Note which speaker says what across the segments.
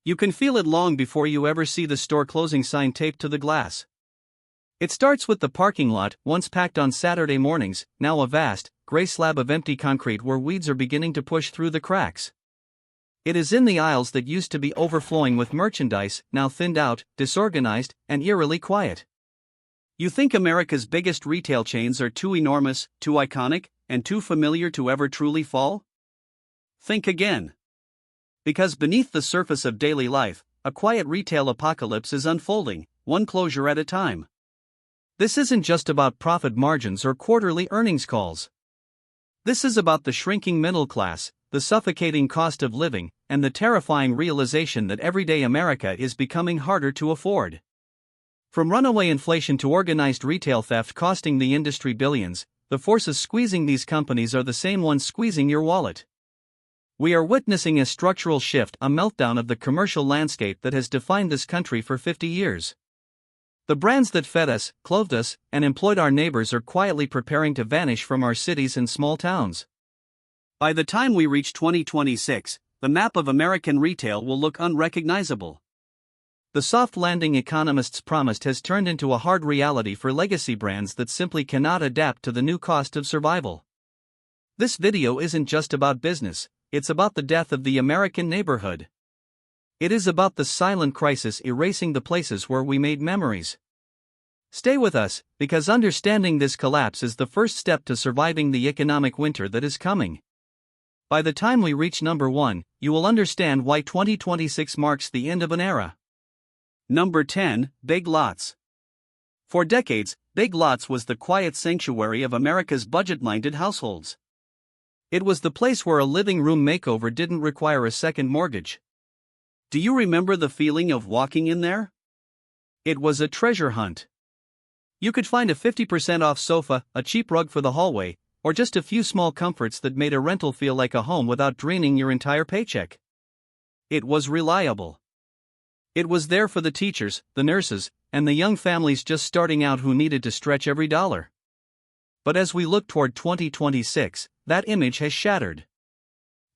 Speaker 1: You can feel it long before you ever see the store closing sign taped to the glass. It starts with the parking lot, once packed on Saturday mornings, now a vast, gray slab of empty concrete where weeds are beginning to push through the cracks. It is in the aisles that used to be overflowing with merchandise, now thinned out, disorganized, and eerily quiet. You think America's biggest retail chains are too enormous, too iconic, and too familiar to ever truly fall? Think again. Because beneath the surface of daily life, a quiet retail apocalypse is unfolding, one closure at a time. This isn't just about profit margins or quarterly earnings calls. This is about the shrinking middle class, the suffocating cost of living, and the terrifying realization that everyday America is becoming harder to afford. From runaway inflation to organized retail theft costing the industry billions, the forces squeezing these companies are the same ones squeezing your wallet. We are witnessing a structural shift, a meltdown of the commercial landscape that has defined this country for 50 years. The brands that fed us, clothed us, and employed our neighbors are quietly preparing to vanish from our cities and small towns. By the time we reach 2026, the map of American retail will look unrecognizable. The soft landing economists promised has turned into a hard reality for legacy brands that simply cannot adapt to the new cost of survival. This video isn't just about business, it's about the death of the American neighborhood. It is about the silent crisis erasing the places where we made memories. Stay with us, because understanding this collapse is the first step to surviving the economic winter that is coming. By the time we reach number 1, you will understand why 2026 marks the end of an era. Number 10, Big Lots. For decades, Big Lots was the quiet sanctuary of America's budget-minded households. It was the place where a living room makeover didn't require a second mortgage. Do you remember the feeling of walking in there? It was a treasure hunt. You could find a 50% off sofa, a cheap rug for the hallway, or just a few small comforts that made a rental feel like a home without draining your entire paycheck. It was reliable. It was there for the teachers, the nurses, and the young families just starting out who needed to stretch every dollar. But as we look toward 2026, that image has shattered.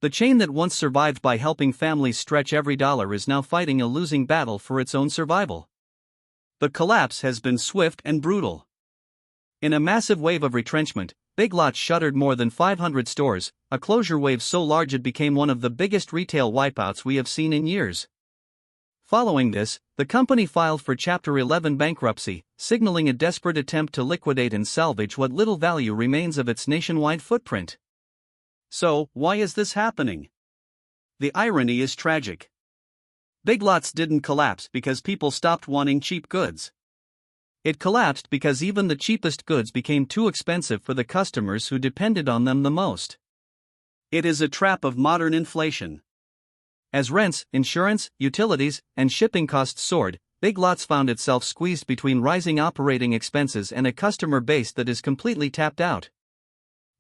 Speaker 1: The chain that once survived by helping families stretch every dollar is now fighting a losing battle for its own survival. The collapse has been swift and brutal. In a massive wave of retrenchment, Big Lots shuttered more than 500 stores, a closure wave so large it became one of the biggest retail wipeouts we have seen in years. Following this, the company filed for Chapter 11 bankruptcy, signaling a desperate attempt to liquidate and salvage what little value remains of its nationwide footprint. So, why is this happening? The irony is tragic. Big Lots didn't collapse because people stopped wanting cheap goods. It collapsed because even the cheapest goods became too expensive for the customers who depended on them the most. It is a trap of modern inflation. As rents, insurance, utilities, and shipping costs soared, Big Lots found itself squeezed between rising operating expenses and a customer base that is completely tapped out.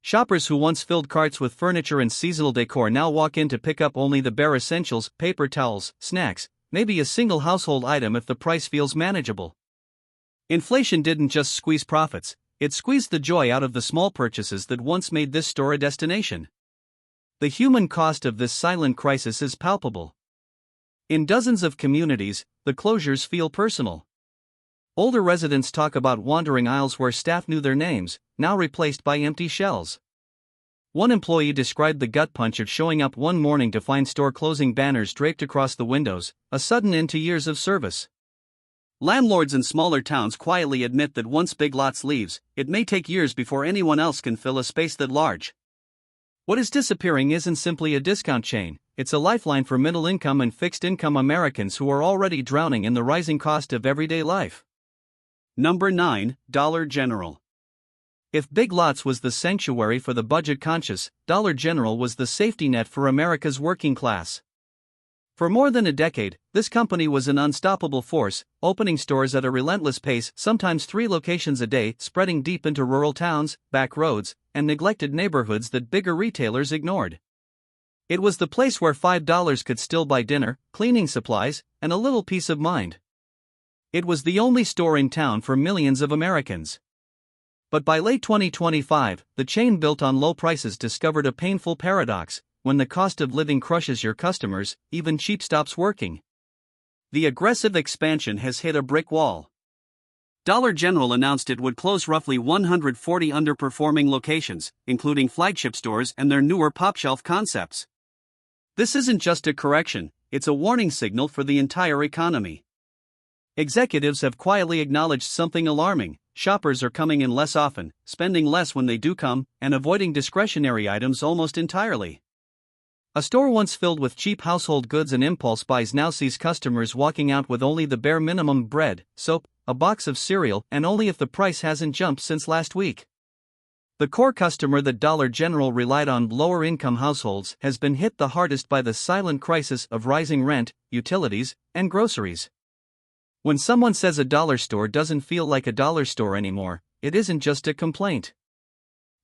Speaker 1: Shoppers who once filled carts with furniture and seasonal decor now walk in to pick up only the bare essentials, paper towels, snacks, maybe a single household item if the price feels manageable. Inflation didn't just squeeze profits, it squeezed the joy out of the small purchases that once made this store a destination. The human cost of this silent crisis is palpable. In dozens of communities, the closures feel personal. Older residents talk about wandering aisles where staff knew their names, now replaced by empty shelves. One employee described the gut punch of showing up one morning to find store closing banners draped across the windows, a sudden end to years of service. Landlords in smaller towns quietly admit that once Big Lots leaves, it may take years before anyone else can fill a space that large. What is disappearing isn't simply a discount chain, it's a lifeline for middle-income and fixed-income Americans who are already drowning in the rising cost of everyday life. Number 9, Dollar General. If Big Lots was the sanctuary for the budget-conscious, Dollar General was the safety net for America's working class. For more than a decade, this company was an unstoppable force, opening stores at a relentless pace, sometimes 3 locations a day, spreading deep into rural towns, back roads, and neglected neighborhoods that bigger retailers ignored. It was the place where $5 could still buy dinner, cleaning supplies, and a little peace of mind. It was the only store in town for millions of Americans. But by late 2025, the chain built on low prices discovered a painful paradox. When the cost of living crushes your customers, even cheap stops working. the aggressive expansion has hit a brick wall. Dollar General announced it would close roughly 140 underperforming locations, including flagship stores and their newer pop-shelf concepts. This isn't just a correction, it's a warning signal for the entire economy. Executives have quietly acknowledged something alarming: shoppers are coming in less often, spending less when they do come, and avoiding discretionary items almost entirely. A store once filled with cheap household goods and impulse buys now sees customers walking out with only the bare minimum: bread, soap, a box of cereal, and only if the price hasn't jumped since last week. The core customer that Dollar General relied on, lower-income households, has been hit the hardest by the silent crisis of rising rent, utilities, and groceries. When someone says a dollar store doesn't feel like a dollar store anymore, it isn't just a complaint.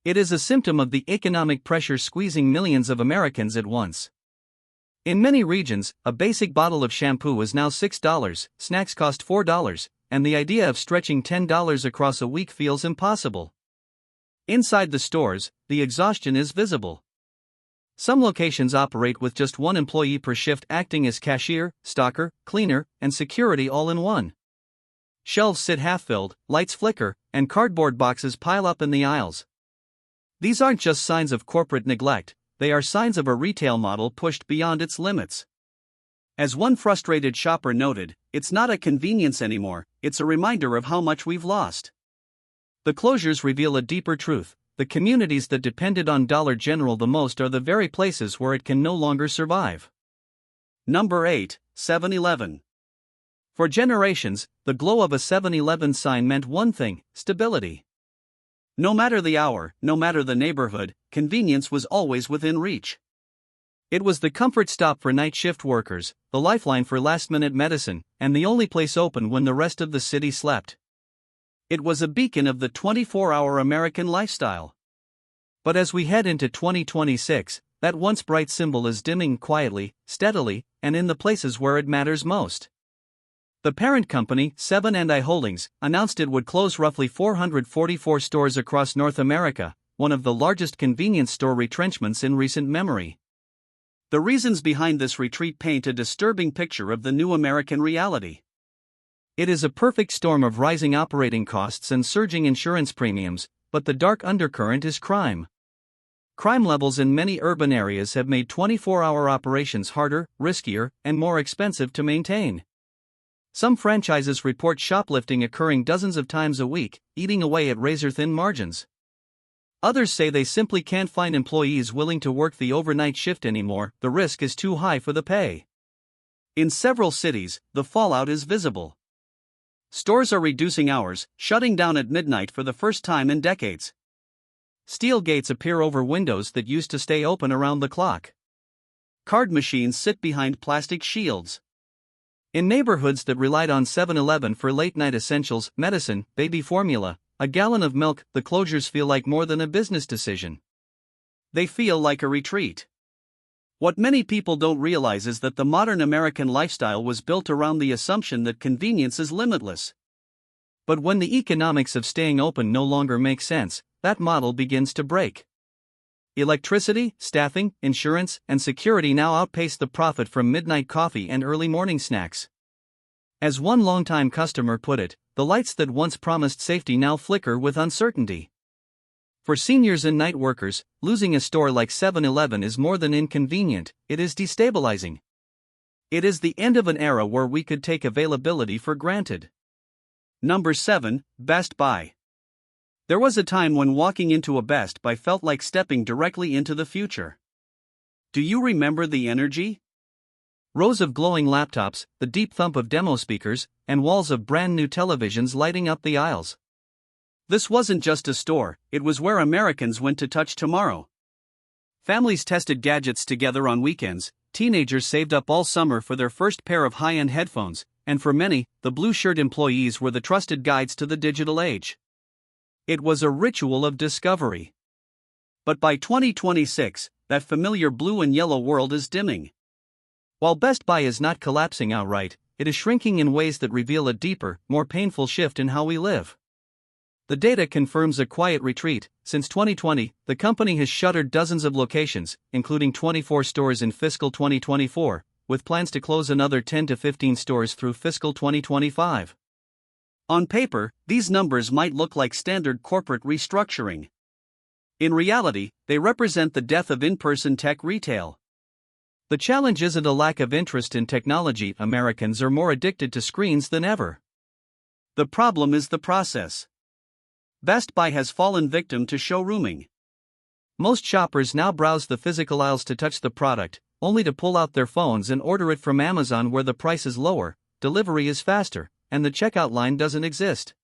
Speaker 1: It is a symptom of the economic pressure squeezing millions of Americans at once. In many regions, a basic bottle of shampoo is now $6, snacks cost $4, and the idea of stretching $10 across a week feels impossible. Inside the stores, the exhaustion is visible. Some locations operate with just one employee per shift acting as cashier, stocker, cleaner, and security all in one. Shelves sit half-filled, lights flicker, and cardboard boxes pile up in the aisles. These aren't just signs of corporate neglect, they are signs of a retail model pushed beyond its limits. As one frustrated shopper noted, "It's not a convenience anymore, it's a reminder of how much we've lost." The closures reveal a deeper truth: the communities that depended on Dollar General the most are the very places where it can no longer survive. Number 8, 7-Eleven. For generations, the glow of a 7-Eleven sign meant one thing: stability. No matter the hour, no matter the neighborhood, convenience was always within reach. It was the comfort stop for night shift workers, the lifeline for last-minute medicine, and the only place open when the rest of the city slept. It was a beacon of the 24-hour American lifestyle. But as we head into 2026, that once bright symbol is dimming quietly, steadily, and in the places where it matters most. The parent company, 7&I Holdings, announced it would close roughly 444 stores across North America, one of the largest convenience store retrenchments in recent memory. The reasons behind this retreat paint a disturbing picture of the new American reality. It is a perfect storm of rising operating costs and surging insurance premiums, but the dark undercurrent is crime. Crime levels in many urban areas have made 24-hour operations harder, riskier, and more expensive to maintain. Some franchises report shoplifting occurring dozens of times a week, eating away at razor-thin margins. Others say they simply can't find employees willing to work the overnight shift anymore, the risk is too high for the pay. In several cities, the fallout is visible. Stores are reducing hours, shutting down at midnight for the first time in decades. Steel gates appear over windows that used to stay open around the clock. Card machines sit behind plastic shields. In neighborhoods that relied on 7-Eleven for late-night essentials, medicine, baby formula, a gallon of milk, the closures feel like more than a business decision. They feel like a retreat. What many people don't realize is that the modern American lifestyle was built around the assumption that convenience is limitless. But when the economics of staying open no longer make sense, that model begins to break. Electricity, staffing, insurance, and security now outpace the profit from midnight coffee and early morning snacks. As one longtime customer put it, the lights that once promised safety now flicker with uncertainty. For seniors and night workers, losing a store like 7-Eleven is more than inconvenient, it is destabilizing. It is the end of an era where we could take availability for granted. Number 7, Best Buy. There was a time when walking into a Best Buy felt like stepping directly into the future. Do you remember the energy? Rows of glowing laptops, the deep thump of demo speakers, and walls of brand new televisions lighting up the aisles. This wasn't just a store, it was where Americans went to touch tomorrow. Families tested gadgets together on weekends, teenagers saved up all summer for their first pair of high-end headphones, and for many, the blue-shirt employees were the trusted guides to the digital age. It was a ritual of discovery. But by 2026, that familiar blue and yellow world is dimming. While Best Buy is not collapsing outright, it is shrinking in ways that reveal a deeper, more painful shift in how we live. The data confirms a quiet retreat. Since 2020, the company has shuttered dozens of locations, including 24 stores in fiscal 2024, with plans to close another 10 to 15 stores through fiscal 2025. On paper, these numbers might look like standard corporate restructuring. In reality, they represent the death of in-person tech retail. The challenge isn't a lack of interest in technology. Americans are more addicted to screens than ever. The problem is the process. Best Buy has fallen victim to showrooming. Most shoppers now browse the physical aisles to touch the product, only to pull out their phones and order it from Amazon, where the price is lower, delivery is faster, and the checkout line doesn't exist.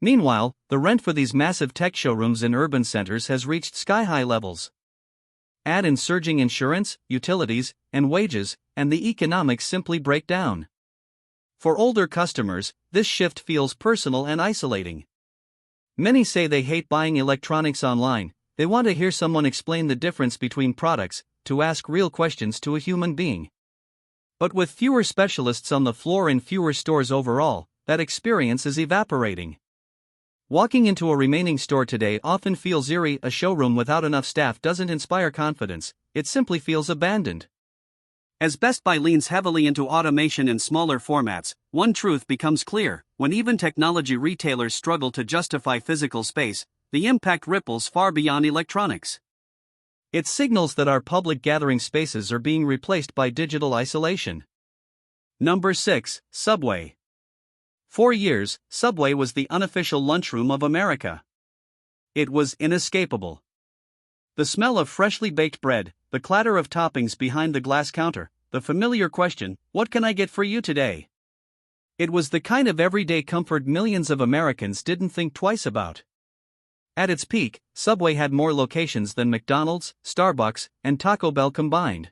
Speaker 1: Meanwhile, the rent for these massive tech showrooms in urban centers has reached sky-high levels. Add in surging insurance, utilities, and wages, and the economics simply break down. For older customers, this shift feels personal and isolating. Many say they hate buying electronics online. They want to hear someone explain the difference between products, to ask real questions to a human being. But with fewer specialists on the floor and fewer stores overall, that experience is evaporating. Walking into a remaining store today often feels eerie. A showroom without enough staff doesn't inspire confidence, it simply feels abandoned. As Best Buy leans heavily into automation and smaller formats, one truth becomes clear: when even technology retailers struggle to justify physical space, the impact ripples far beyond electronics. It signals that our public gathering spaces are being replaced by digital isolation. Number 6, Subway. For years, Subway was the unofficial lunchroom of America. It was inescapable. The smell of freshly baked bread, the clatter of toppings behind the glass counter, the familiar question, "What can I get for you today?" It was the kind of everyday comfort millions of Americans didn't think twice about. At its peak, Subway had more locations than McDonald's, Starbucks, and Taco Bell combined.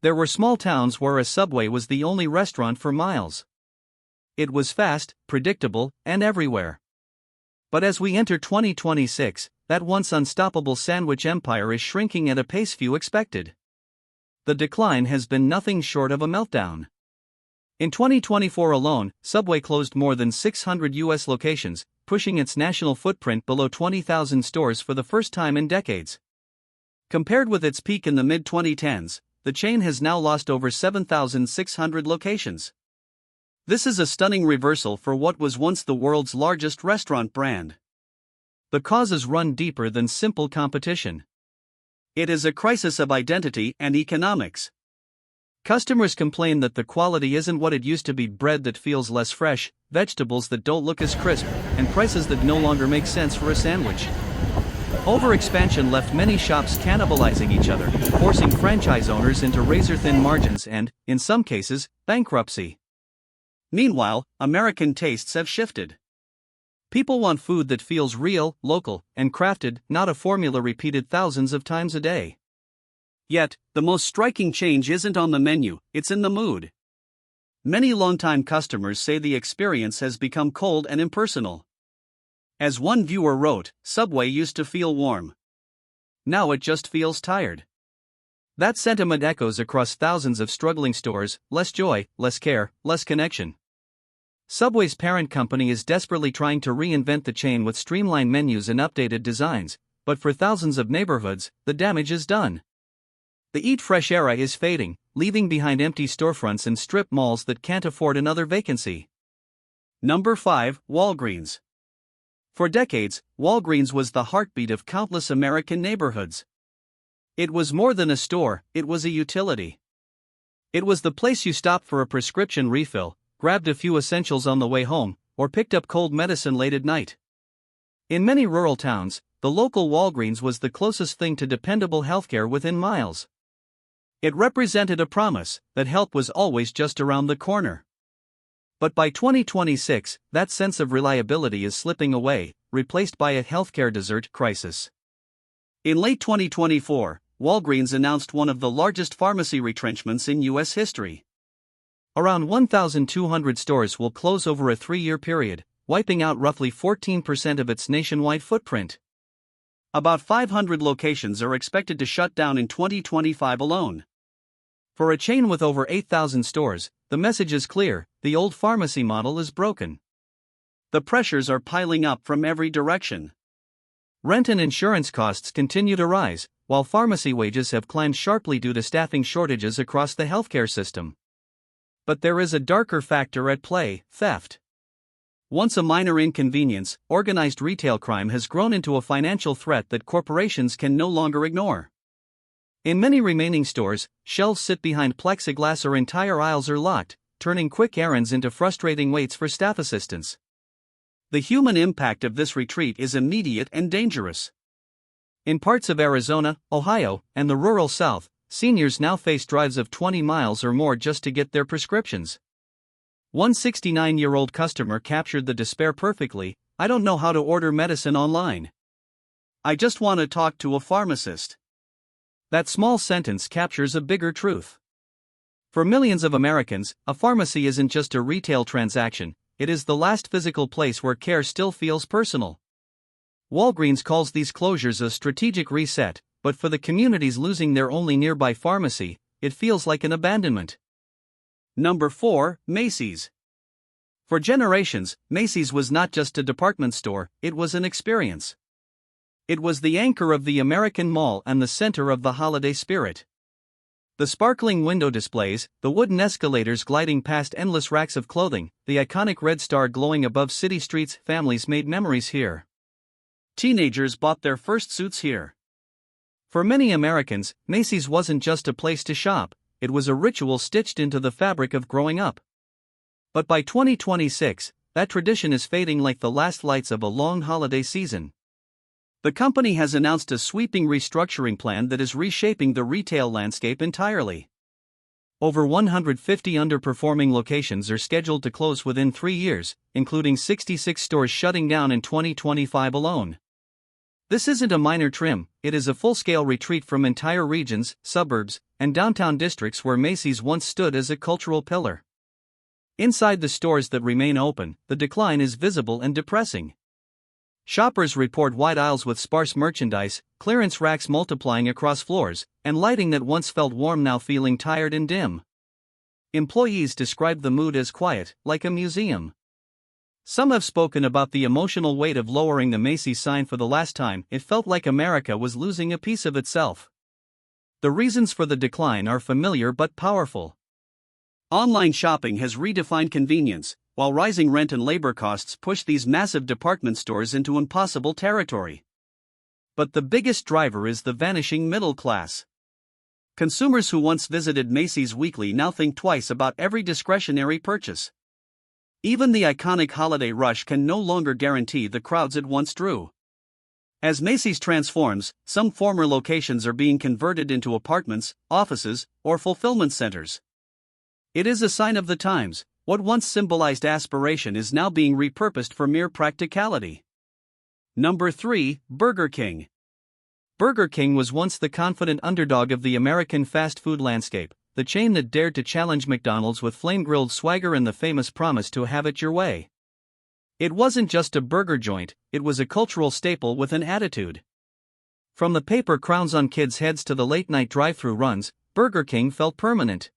Speaker 1: There were small towns where a Subway was the only restaurant for miles. It was fast, predictable, and everywhere. But as we enter 2026, that once unstoppable sandwich empire is shrinking at a pace few expected. The decline has been nothing short of a meltdown. In 2024 alone, Subway closed more than 600 U.S. locations, pushing its national footprint below 20,000 stores for the first time in decades. Compared with its peak in the mid-2010s, the chain has now lost over 7,600 locations. This is a stunning reversal for what was once the world's largest restaurant brand. The causes run deeper than simple competition. It is a crisis of identity and economics. Customers complain that the quality isn't what it used to be: bread that feels less fresh, vegetables that don't look as crisp, and prices that no longer make sense for a sandwich. Overexpansion left many shops cannibalizing each other, forcing franchise owners into razor-thin margins and, in some cases, bankruptcy. Meanwhile, American tastes have shifted. People want food that feels real, local, and crafted, not a formula repeated thousands of times a day. Yet, the most striking change isn't on the menu, it's in the mood. Many longtime customers say the experience has become cold and impersonal. As one viewer wrote, "Subway used to feel warm. Now it just feels tired." That sentiment echoes across thousands of struggling stores: less joy, less care, less connection. Subway's parent company is desperately trying to reinvent the chain with streamlined menus and updated designs, but for thousands of neighborhoods, the damage is done. The Eat Fresh era is fading, leaving behind empty storefronts and strip malls that can't afford another vacancy. Number 5, Walgreens. For decades, Walgreens was the heartbeat of countless American neighborhoods. It was more than a store, it was a utility. It was the place you stopped for a prescription refill, grabbed a few essentials on the way home, or picked up cold medicine late at night. In many rural towns, the local Walgreens was the closest thing to dependable healthcare within miles. It represented a promise that help was always just around the corner. But by 2026, that sense of reliability is slipping away, replaced by a healthcare dessert crisis. In late 2024, Walgreens announced one of the largest pharmacy retrenchments in U.S. history. Around 1,200 stores will close over a 3-year period, wiping out roughly 14% of its nationwide footprint. About 500 locations are expected to shut down in 2025 alone. For a chain with over 8,000 stores, the message is clear: the old pharmacy model is broken. The pressures are piling up from every direction. Rent and insurance costs continue to rise, while pharmacy wages have climbed sharply due to staffing shortages across the healthcare system. But there is a darker factor at play: theft. Once a minor inconvenience, organized retail crime has grown into a financial threat that corporations can no longer ignore. In many remaining stores, shelves sit behind plexiglass or entire aisles are locked, turning quick errands into frustrating waits for staff assistance. The human impact of this retreat is immediate and dangerous. In parts of Arizona, Ohio, and the rural South, seniors now face drives of 20 miles or more just to get their prescriptions. One 69-year-old customer captured the despair perfectly: "I don't know how to order medicine online. I just want to talk to a pharmacist." That small sentence captures a bigger truth. For millions of Americans, a pharmacy isn't just a retail transaction, it is the last physical place where care still feels personal. Walgreens calls these closures a strategic reset, but for the communities losing their only nearby pharmacy, it feels like an abandonment. Number 4, Macy's. For generations, Macy's was not just a department store, it was an experience. It was the anchor of the American mall and the center of the holiday spirit. The sparkling window displays, the wooden escalators gliding past endless racks of clothing, the iconic red star glowing above city streets, families made memories here. Teenagers bought their first suits here. For many Americans, Macy's wasn't just a place to shop, it was a ritual stitched into the fabric of growing up. But by 2026, that tradition is fading like the last lights of a long holiday season. The company has announced a sweeping restructuring plan that is reshaping the retail landscape entirely. Over 150 underperforming locations are scheduled to close within 3 years, including 66 stores shutting down in 2025 alone. This isn't a minor trim, it is a full-scale retreat from entire regions, suburbs, and downtown districts where Macy's once stood as a cultural pillar. Inside the stores that remain open, the decline is visible and depressing. Shoppers report wide aisles with sparse merchandise, clearance racks multiplying across floors, and lighting that once felt warm now feeling tired and dim. Employees describe the mood as quiet, like a museum. Some have spoken about the emotional weight of lowering the Macy's sign for the last time. It felt like America was losing a piece of itself. The reasons for the decline are familiar but powerful. Online shopping has redefined convenience, while rising rent and labor costs push these massive department stores into impossible territory. But the biggest driver is the vanishing middle class. Consumers who once visited Macy's weekly now think twice about every discretionary purchase. Even the iconic holiday rush can no longer guarantee the crowds it once drew. As Macy's transforms, some former locations are being converted into apartments, offices, or fulfillment centers. It is a sign of the times. What once symbolized aspiration is now being repurposed for mere practicality. Number 3, Burger King. Burger King was once the confident underdog of the American fast food landscape, the chain that dared to challenge McDonald's with flame-grilled swagger and the famous promise to have it your way. It wasn't just a burger joint, it was a cultural staple with an attitude. From the paper crowns on kids' heads to the late-night drive-thru runs, Burger King felt permanent.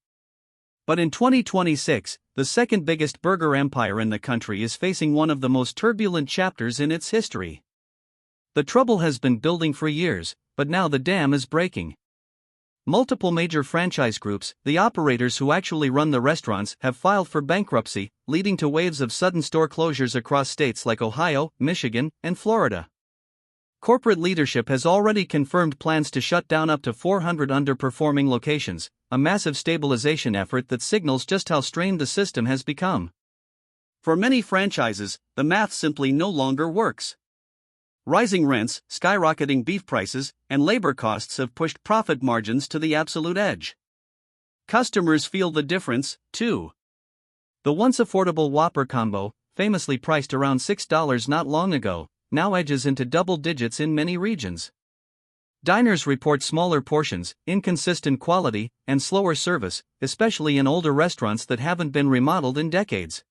Speaker 1: But in 2026, the second biggest burger empire in the country is facing one of the most turbulent chapters in its history. The trouble has been building for years, but now the dam is breaking. Multiple major franchise groups, the operators who actually run the restaurants, have filed for bankruptcy, leading to waves of sudden store closures across states like Ohio, Michigan, and Florida. Corporate leadership has already confirmed plans to shut down up to 400 underperforming locations, a massive stabilization effort that signals just how strained the system has become. For many franchises, the math simply no longer works. Rising rents, skyrocketing beef prices, and labor costs have pushed profit margins to the absolute edge. Customers feel the difference, too. The once affordable Whopper combo, famously priced around $6 not long ago, now edges into double digits in many regions. Diners report smaller portions, inconsistent quality, and slower service, especially in older restaurants that haven't been remodeled in decades.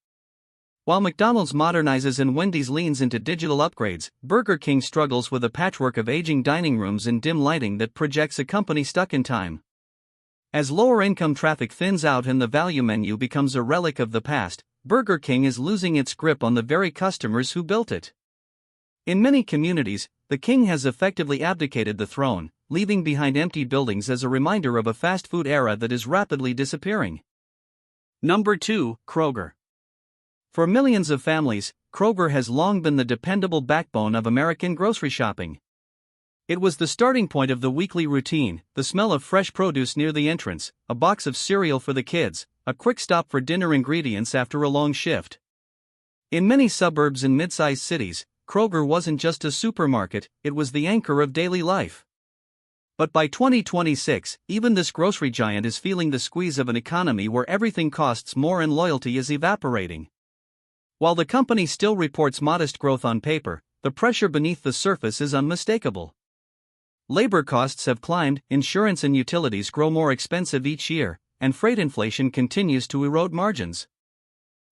Speaker 1: While McDonald's modernizes and Wendy's leans into digital upgrades, Burger King struggles with a patchwork of aging dining rooms and dim lighting that projects a company stuck in time. As lower-income traffic thins out and the value menu becomes a relic of the past, Burger King is losing its grip on the very customers who built it. In many communities, the king has effectively abdicated the throne, leaving behind empty buildings as a reminder of a fast food era that is rapidly disappearing. Number 2, Kroger. For millions of families, Kroger has long been the dependable backbone of American grocery shopping. It was the starting point of the weekly routine, the smell of fresh produce near the entrance, a box of cereal for the kids, a quick stop for dinner ingredients after a long shift. In many suburbs and mid-sized cities, Kroger wasn't just a supermarket, it was the anchor of daily life. But by 2026, even this grocery giant is feeling the squeeze of an economy where everything costs more and loyalty is evaporating. While the company still reports modest growth on paper, the pressure beneath the surface is unmistakable. Labor costs have climbed, insurance and utilities grow more expensive each year, and freight inflation continues to erode margins.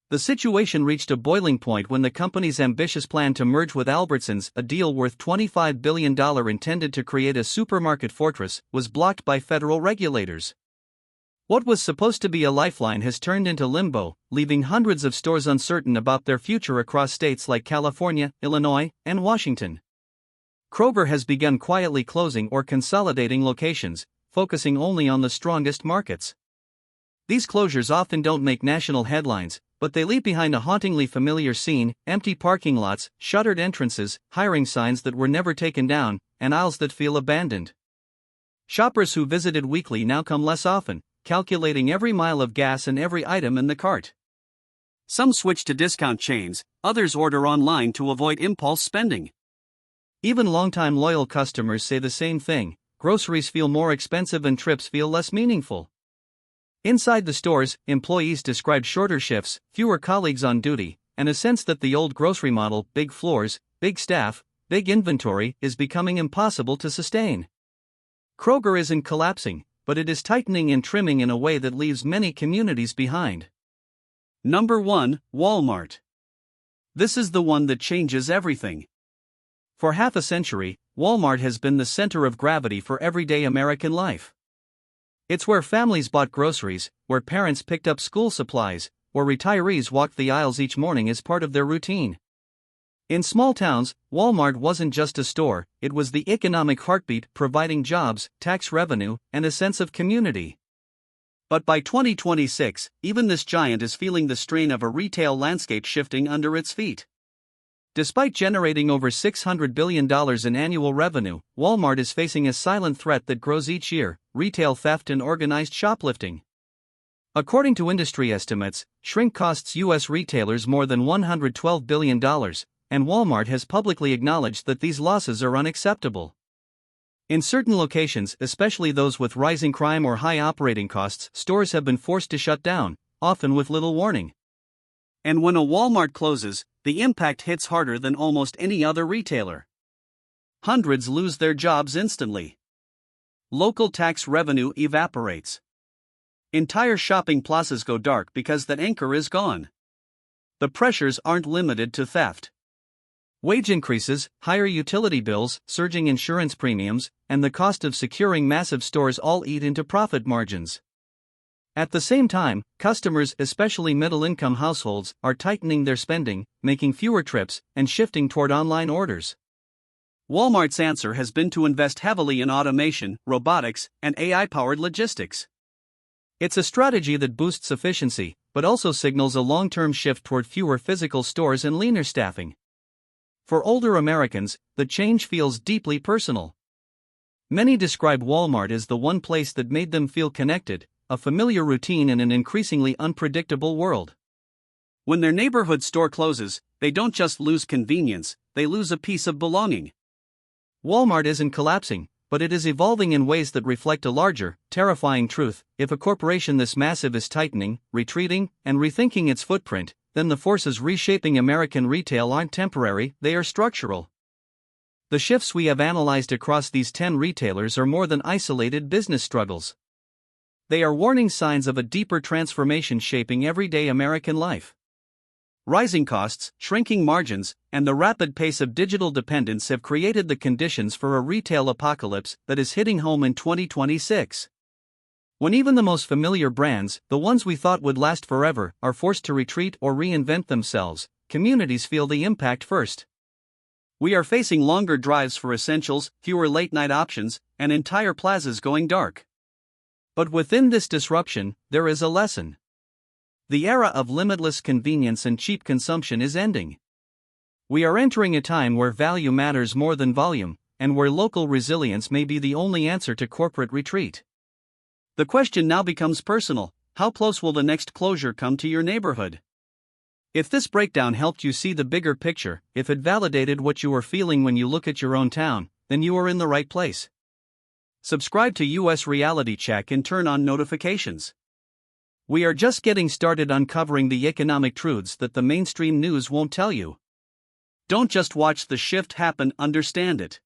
Speaker 1: The situation reached a boiling point when the company's ambitious plan to merge with Albertsons, a deal worth $25 billion intended to create a supermarket fortress, was blocked by federal regulators. What was supposed to be a lifeline has turned into limbo, leaving hundreds of stores uncertain about their future across states like California, Illinois, and Washington. Kroger has begun quietly closing or consolidating locations, focusing only on the strongest markets. These closures often don't make national headlines, but they leave behind a hauntingly familiar scene: empty parking lots, shuttered entrances, hiring signs that were never taken down, and aisles that feel abandoned. Shoppers who visited weekly now come less often, calculating every mile of gas and every item in the cart. Some switch to discount chains, others order online to avoid impulse spending. Even longtime loyal customers say the same thing: groceries feel more expensive and trips feel less meaningful. Inside the stores, employees describe shorter shifts, fewer colleagues on duty, and a sense that the old grocery model, big floors, big staff, big inventory, is becoming impossible to sustain. Kroger isn't collapsing, but it is tightening and trimming in a way that leaves many communities behind. Number 1, Walmart. This is the one that changes everything. For half a century, Walmart has been the center of gravity for everyday American life. It's where families bought groceries, where parents picked up school supplies, where retirees walked the aisles each morning as part of their routine. In small towns, Walmart wasn't just a store, it was the economic heartbeat, providing jobs, tax revenue, and a sense of community. But by 2026, even this giant is feeling the strain of a retail landscape shifting under its feet. Despite generating over $600 billion in annual revenue, Walmart is facing a silent threat that grows each year: retail theft and organized shoplifting. According to industry estimates, shrink costs U.S. retailers more than $112 billion, and Walmart has publicly acknowledged that these losses are unacceptable. In certain locations, especially those with rising crime or high operating costs, stores have been forced to shut down, often with little warning. And when a Walmart closes, the impact hits harder than almost any other retailer. Hundreds lose their jobs instantly. Local tax revenue evaporates. Entire shopping plazas go dark because that anchor is gone. The pressures aren't limited to theft. Wage increases, higher utility bills, surging insurance premiums, and the cost of securing massive stores all eat into profit margins. At the same time, customers, especially middle-income households, are tightening their spending, making fewer trips, and shifting toward online orders. Walmart's answer has been to invest heavily in automation, robotics, and AI-powered logistics. It's a strategy that boosts efficiency, but also signals a long-term shift toward fewer physical stores and leaner staffing. For older Americans, the change feels deeply personal. Many describe Walmart as the one place that made them feel connected, a familiar routine in an increasingly unpredictable world. When their neighborhood store closes, they don't just lose convenience, they lose a piece of belonging. Walmart isn't collapsing, but it is evolving in ways that reflect a larger, terrifying truth: if a corporation this massive is tightening, retreating, and rethinking its footprint, then the forces reshaping American retail aren't temporary, they are structural. The shifts we have analyzed across these 10 retailers are more than isolated business struggles. They are warning signs of a deeper transformation shaping everyday American life. Rising costs, shrinking margins, and the rapid pace of digital dependence have created the conditions for a retail apocalypse that is hitting home in 2026. When even the most familiar brands, the ones we thought would last forever, are forced to retreat or reinvent themselves, communities feel the impact first. We are facing longer drives for essentials, fewer late-night options, and entire plazas going dark. But within this disruption, there is a lesson. The era of limitless convenience and cheap consumption is ending. We are entering a time where value matters more than volume, and where local resilience may be the only answer to corporate retreat. The question now becomes personal: how close will the next closure come to your neighborhood? If this breakdown helped you see the bigger picture, if it validated what you are feeling when you look at your own town, then you are in the right place. Subscribe to US Reality Check and turn on notifications. We are just getting started uncovering the economic truths that the mainstream news won't tell you. Don't just watch the shift happen, understand it.